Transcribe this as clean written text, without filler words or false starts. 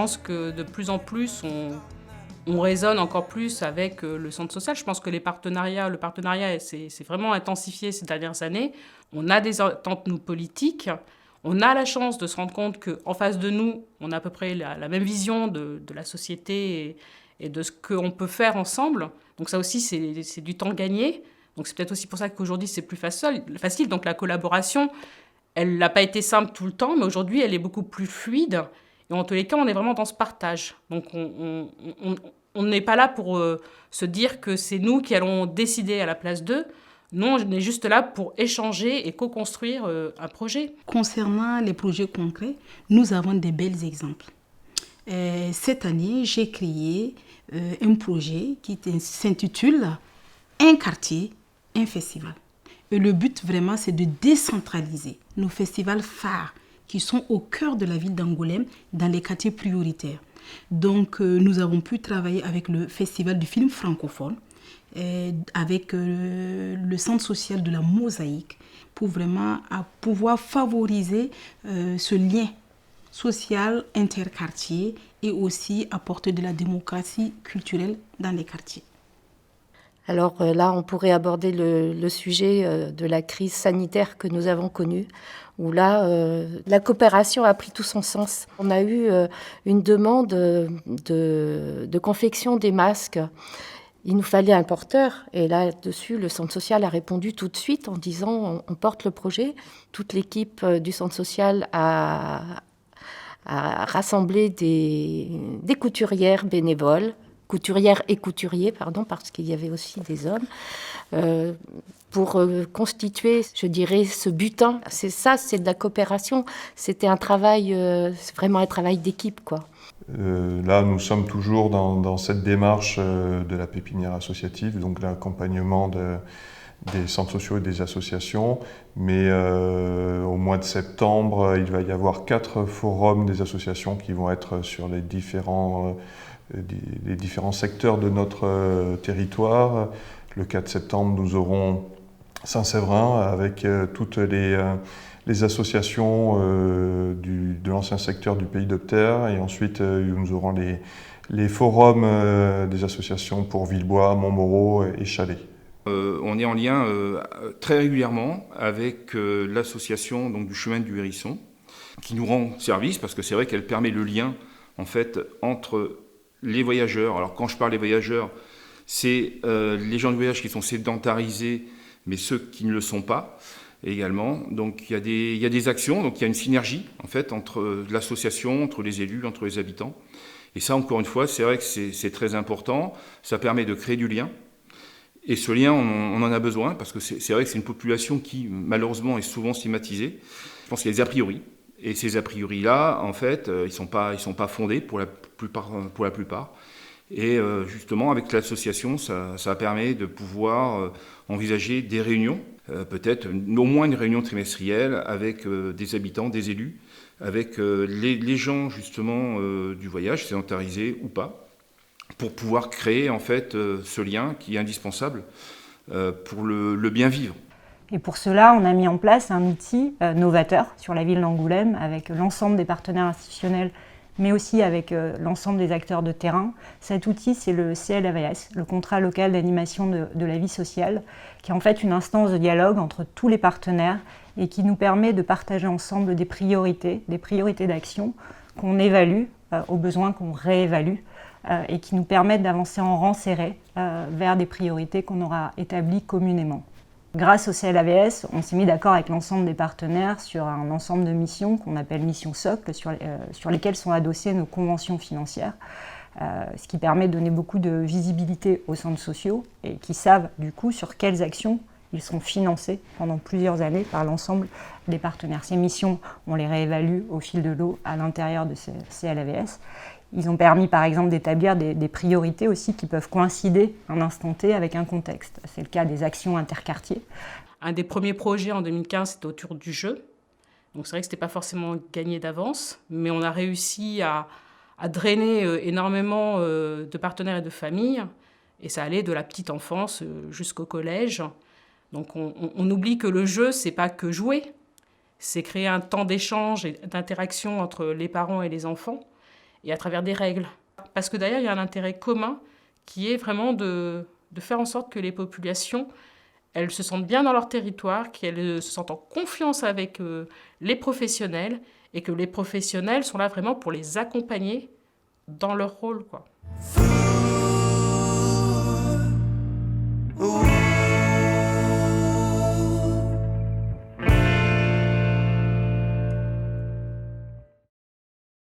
pense que de plus en plus, on raisonne encore plus avec le centre social. Je pense que le partenariat c'est vraiment intensifié ces dernières années. On a des attentes, nous, politiques. On a la chance de se rendre compte qu'en face de nous, on a à peu près la même vision de la société et de ce qu'on peut faire ensemble. Donc ça aussi, c'est du temps gagné. Donc c'est peut-être aussi pour ça qu'aujourd'hui, c'est plus facile. Donc la collaboration, elle n'a pas été simple tout le temps, mais aujourd'hui, elle est beaucoup plus fluide. Et en tous les cas, on est vraiment dans ce partage. Donc on n'est pas là pour se dire que c'est nous qui allons décider à la place d'eux. Non, on est juste là pour échanger et co-construire un projet. Concernant les projets concrets, nous avons des bels exemples. Cette année, j'ai créé un projet qui s'intitule « Un quartier, un festival ». Et le but vraiment, c'est de décentraliser nos festivals phares qui sont au cœur de la ville d'Angoulême dans les quartiers prioritaires. Donc, nous avons pu travailler avec le Festival du film francophone, avec le centre social de la Mosaïque pour vraiment pouvoir favoriser ce lien social interquartier et aussi apporter de la démocratie culturelle dans les quartiers. Alors là, on pourrait aborder le sujet de la crise sanitaire que nous avons connue, où là, la coopération a pris tout son sens. On a eu une demande de confection des masques. Il nous fallait un porteur, et là-dessus, le centre social a répondu tout de suite en disant on porte le projet. Toute l'équipe du centre social a rassemblé des couturières bénévoles, couturières et couturiers, parce qu'il y avait aussi des hommes, pour constituer, je dirais, ce butin. C'est ça, c'est de la coopération. C'était un travail, c'est vraiment un travail d'équipe, quoi. Là, nous sommes toujours dans cette démarche de la pépinière associative, donc l'accompagnement des centres sociaux et des associations. Mais au mois de septembre, il va y avoir 4 forums des associations qui vont être sur les différents secteurs de notre territoire. Le 4 septembre, nous aurons Saint-Séverin avec toutes les associations de l'ancien secteur du Pays de Ptère, et ensuite nous aurons les forums des associations pour Villebois, Montmoreau et Chalais. On est en lien très régulièrement avec l'association donc, du chemin du Hérisson, qui nous rend service parce que c'est vrai qu'elle permet le lien en fait, entre les voyageurs. Alors quand je parle des voyageurs, c'est les gens du voyage qui sont sédentarisés, mais ceux qui ne le sont pas également. Donc il y a des actions, donc il y a une synergie en fait entre l'association, entre les élus, entre les habitants. Et ça, encore une fois, c'est vrai que c'est très important. Ça permet de créer du lien. Et ce lien, on en a besoin parce que c'est vrai que c'est une population qui, malheureusement, est souvent stigmatisée. Je pense qu'il y a des a priori. Et ces a priori-là, en fait, ils sont pas fondés pour la plupart. Et justement, avec l'association, ça permet de pouvoir envisager des réunions, peut-être au moins une réunion trimestrielle avec des habitants, des élus, avec les gens justement du voyage, sédentarisés ou pas, pour pouvoir créer en fait ce lien qui est indispensable pour le bien vivre. Et pour cela, on a mis en place un outil novateur sur la ville d'Angoulême avec l'ensemble des partenaires institutionnels, mais aussi avec l'ensemble des acteurs de terrain. Cet outil, c'est le CLAVS, le contrat local d'animation de la vie sociale, qui est en fait une instance de dialogue entre tous les partenaires et qui nous permet de partager ensemble des priorités d'action qu'on évalue, au besoin qu'on réévalue, et qui nous permettent d'avancer en rang serré vers des priorités qu'on aura établies communément. Grâce au CLAVS, on s'est mis d'accord avec l'ensemble des partenaires sur un ensemble de missions qu'on appelle missions socles, sur lesquelles sont adossées nos conventions financières, ce qui permet de donner beaucoup de visibilité aux centres sociaux et qui savent du coup sur quelles actions ils seront financés pendant plusieurs années par l'ensemble des partenaires. Ces missions, on les réévalue au fil de l'eau à l'intérieur de ces CLAVS. Ils ont permis, par exemple, d'établir des priorités aussi qui peuvent coïncider à un instant T avec un contexte. C'est le cas des actions interquartiers. Un des premiers projets en 2015, c'était autour du jeu. Donc c'est vrai que ce n'était pas forcément gagné d'avance, mais on a réussi à drainer énormément de partenaires et de familles. Et ça allait de la petite enfance jusqu'au collège. Donc on oublie que le jeu, c'est pas que jouer. C'est créer un temps d'échange et d'interaction entre les parents et les enfants. et à travers des règles. Parce que d'ailleurs, il y a un intérêt commun qui est vraiment de faire en sorte que les populations, elles se sentent bien dans leur territoire, qu'elles se sentent en confiance avec les professionnels, et que les professionnels sont là vraiment pour les accompagner dans leur rôle, quoi.